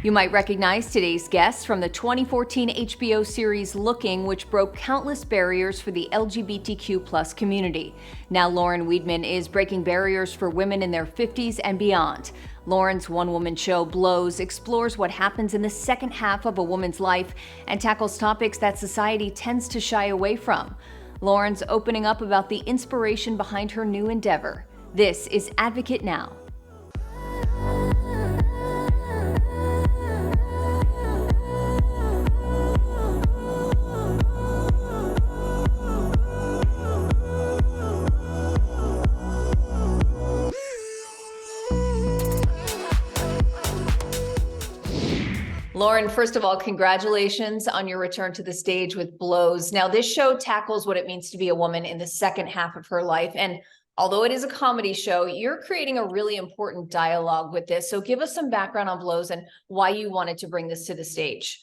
You might recognize today's guest from the 2014 HBO series Looking, which broke countless barriers for the LGBTQ+ community. Now Lauren Weedman is breaking barriers for women in their 50s and beyond. Lauren's one-woman show, Blows, explores what happens in the second half of a woman's life and tackles topics that society tends to shy away from. Lauren's opening up about the inspiration behind her new endeavor. This is Advocate Now. Lauren, first of all, congratulations on your return to the stage with Blows. Now, this show tackles what it means to be a woman in the second half of her life. And although it is a comedy show, you're creating a really important dialogue with this. So give us some background on Blows and why you wanted to bring this to the stage.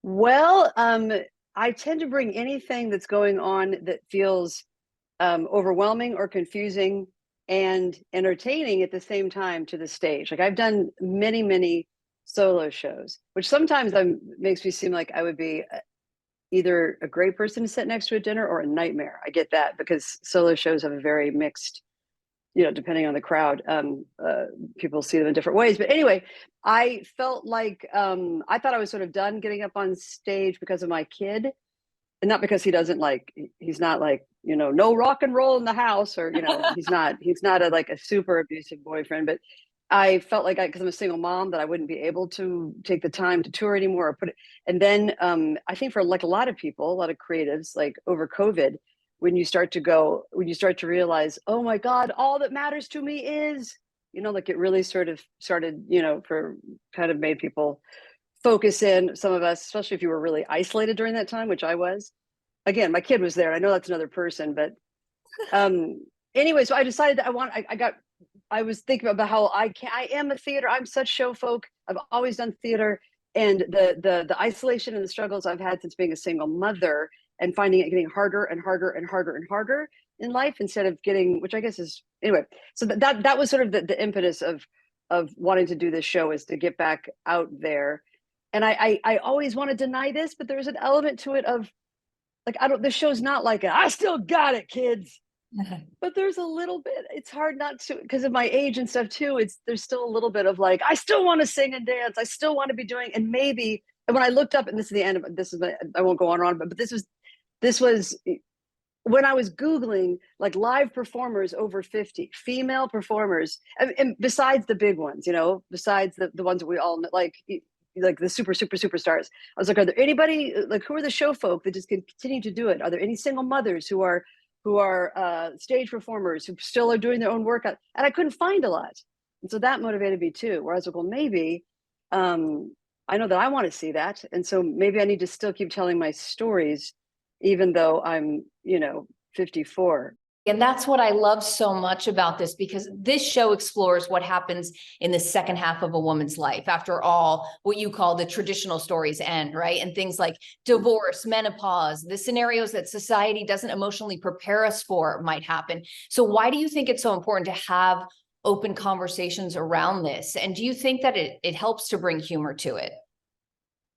Well, I tend to bring anything that's going on that feels overwhelming or confusing and entertaining at the same time to the stage. Like I've done many solo shows, which sometimes makes me seem like I would be either a great person to sit next to at dinner or a nightmare. I get that because solo shows have a very mixed, depending on the crowd, people see them in different ways. But anyway, I felt like I thought I was sort of done getting up on stage because of my kid, and not because he's not no rock and roll in the house, or he's not a super abusive boyfriend, but I felt like because I'm a single mom that I wouldn't be able to take the time to tour anymore or put it. And then I think for like a lot of people, a lot of creatives, like over COVID, when you start to realize, oh my God, all that matters to me is, it really sort of started, for kind of made people focus in, some of us, especially if you were really isolated during that time, which I was. Again, my kid was there. I know that's another person, but anyway, so I decided that I was thinking about how I am a theater. I'm such show folk. I've always done theater, and the isolation and the struggles I've had since being a single mother and finding it getting harder and harder and harder and harder in life instead of getting, which I guess is anyway. So that was sort of the impetus of wanting to do this show, is to get back out there. And I always want to deny this, but there's an element to it of like, the show's not like I still got it, kids. But there's a little bit, it's hard not to, because of my age and stuff too, there's still a little bit of like, I still want to sing and dance. I still want to be doing, and when I looked up, and this is the end of I won't go on, but this was when I was Googling like live performers over 50, female performers, and besides the big ones, besides the ones that we all know, like the superstars. I was like, are there anybody, like, who are the show folk that just can continue to do it? Are there any single mothers who are stage performers who still are doing their own work? And I couldn't find a lot. And so that motivated me too, where I was like, well, maybe I know that I want to see that. And so maybe I need to still keep telling my stories, even though I'm, 54. And that's what I love so much about this, because this show explores what happens in the second half of a woman's life. After all, what you call the traditional stories end, right? And things like divorce, menopause, the scenarios that society doesn't emotionally prepare us for might happen. So why do you think it's so important to have open conversations around this? And do you think that it helps to bring humor to it?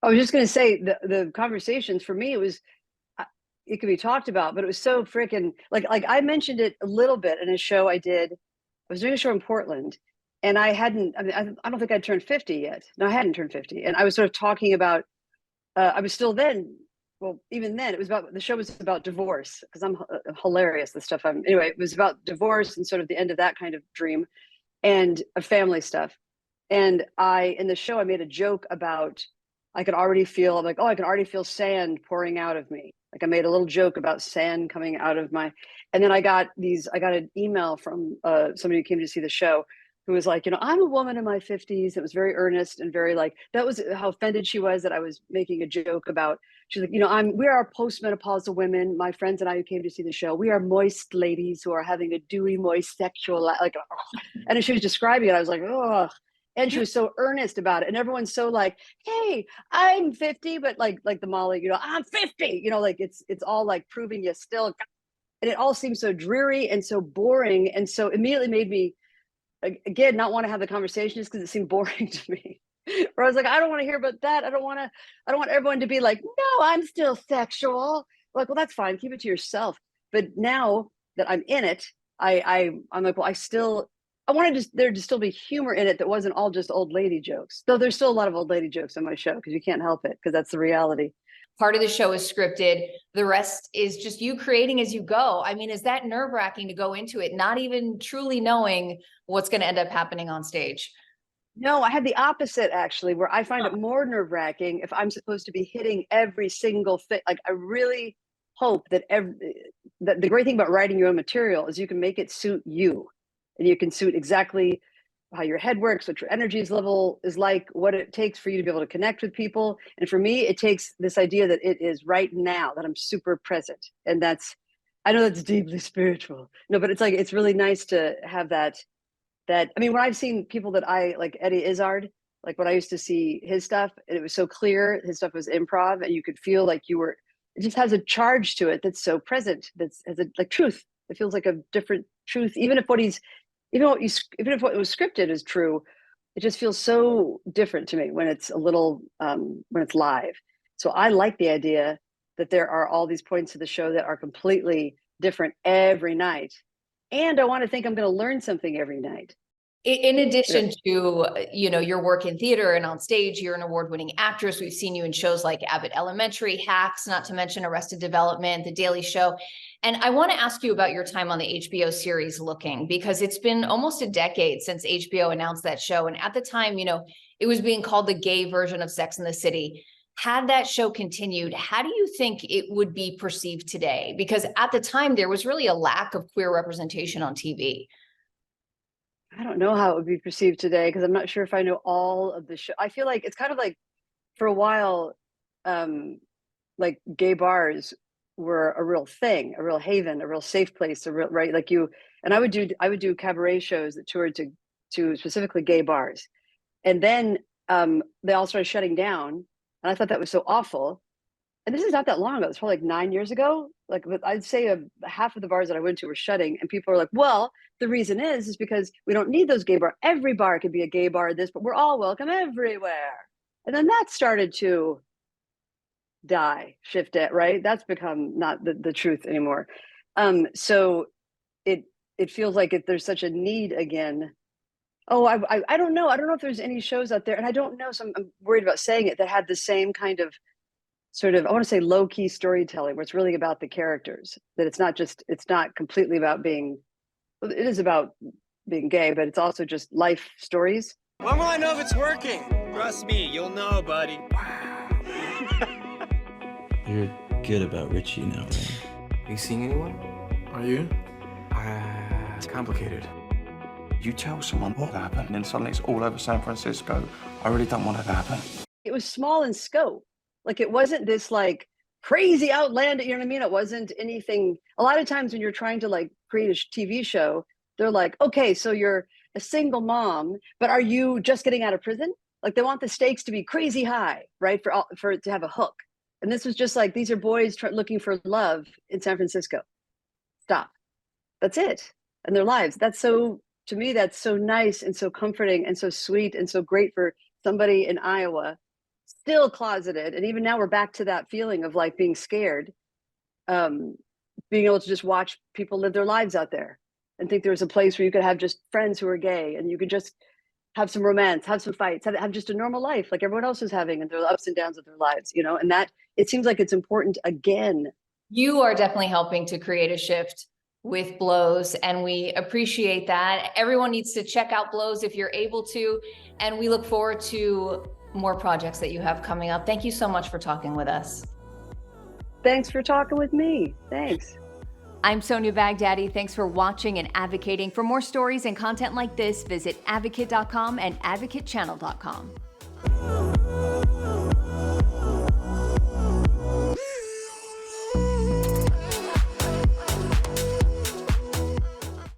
I was just going to say the conversations for me, it could be talked about, but it was so freaking like I mentioned it a little bit in a show I did. I was doing a show in Portland, and I don't think I'd turned 50 yet. No, I hadn't turned 50. And I was sort of talking about, I was still then, well, even then the show was about divorce, because I'm hilarious, anyway, it was about divorce and sort of the end of that kind of dream and family stuff. And in the show, I made a joke about, I can already feel sand pouring out of me. Like I made a little joke about sand coming out of and then I got an email from somebody who came to see the show, who was like, I'm a woman in my 50s. It was very earnest and very that was how offended she was that I was making a joke about. She's like, we are postmenopausal women. My friends and I who came to see the show, we are moist ladies who are having a dewy, moist sexual, and as she was describing it, I was like, oh. And she was so earnest about it. And everyone's so like, hey, I'm 50, but like the Molly, I'm 50, it's all like proving you still. And it all seems so dreary and so boring. And so immediately made me, again, not want to have the conversation just because it seemed boring to me. Where I was like, I don't want to hear about that. I don't want everyone to be like, no, I'm still sexual. Like, well, that's fine. Keep it to yourself. But now that I'm in it, I'm like, well, I wanted there to still be humor in it that wasn't all just old lady jokes. Though there's still a lot of old lady jokes on my show because you can't help it because that's the reality. Part of the show is scripted. The rest is just you creating as you go. I mean, is that nerve-wracking to go into it, not even truly knowing what's going to end up happening on stage? No, I had the opposite actually, where I find it more nerve wracking if I'm supposed to be hitting every single thing. Like I really hope that that the great thing about writing your own material is you can make it suit you, and you can suit exactly how your head works, what your energies level is like, what it takes for you to be able to connect with people. And for me, it takes this idea that it is right now that I'm super present, and I know that's deeply spiritual. No, but it's like it's really nice to have that. I mean, when I've seen people that I like, Eddie Izzard, like when I used to see his stuff, and it was so clear, his stuff was improv, and you could feel like it just has a charge to it that's so present, that's has a like truth. It feels like a different truth, even if even if what was scripted is true, it just feels so different to me when it's a little when it's live. So I like the idea that there are all these points of the show that are completely different every night, and I want to think I'm going to learn something every night. In addition to, your work in theater and on stage, you're an award-winning actress. We've seen you in shows like Abbott Elementary, Hacks, not to mention Arrested Development, The Daily Show. And I want to ask you about your time on the HBO series Looking, because it's been almost a decade since HBO announced that show. And at the time, it was being called the gay version of Sex and the City. Had that show continued, how do you think it would be perceived today? Because at the time, there was really a lack of queer representation on TV. I don't know how it would be perceived today because I'm not sure if I know all of the show. I feel like it's kind of like for a while, like gay bars were a real thing, a real haven, a real safe place, right. Like and I would do cabaret shows that toured to specifically gay bars, and then they all started shutting down, and I thought that was so awful. And this is not that long ago. It's probably like 9 years ago. Like I'd say half of the bars that I went to were shutting, and people are like, "Well, the reason is because we don't need those gay bars. Every bar could be a gay bar. But we're all welcome everywhere." And then that started to shift it, right? That's become not the truth anymore. So it feels like there's such a need again. Oh, I don't know. I don't know if there's any shows out there, and I don't know. So I'm worried about saying it that had the same kind of sort of, I want to say low key storytelling where it's really about the characters, that it's not completely about it is about being gay, but it's also just life stories. When will I know if it's working? Trust me, you'll know, buddy. You're good about Richie now, right? Are you seeing anyone? Are you? It's complicated. You tell someone what happened, and then suddenly it's all over San Francisco. I really don't want it to happen. It was small in scope. Like it wasn't this like crazy outlandish, you know what I mean? It wasn't anything. A lot of times when you're trying to like create a TV show, they're like, okay, so you're a single mom, but are you just getting out of prison? Like they want the stakes to be crazy high, right? For it to have a hook. And this was just like, these are boys looking for love in San Francisco. Stop. That's it. And their lives. To me, that's so nice and so comforting and so sweet and so great for somebody in Iowa, still closeted. And even now we're back to that feeling of like being scared, being able to just watch people live their lives out there and think there's a place where you could have just friends who are gay and you could just have some romance, have some fights, have just a normal life like everyone else is having, and their ups and downs of their lives, and that it seems like it's important again. You are definitely helping to create a shift with Blows, and we appreciate that. Everyone needs to check out Blows if you're able to, and we look forward to more projects that you have coming up. Thank you so much for talking with us. Thanks for talking with me. Thanks. I'm Sonia Baghdadi. Thanks for watching and advocating. For more stories and content like this, visit advocate.com and advocatechannel.com.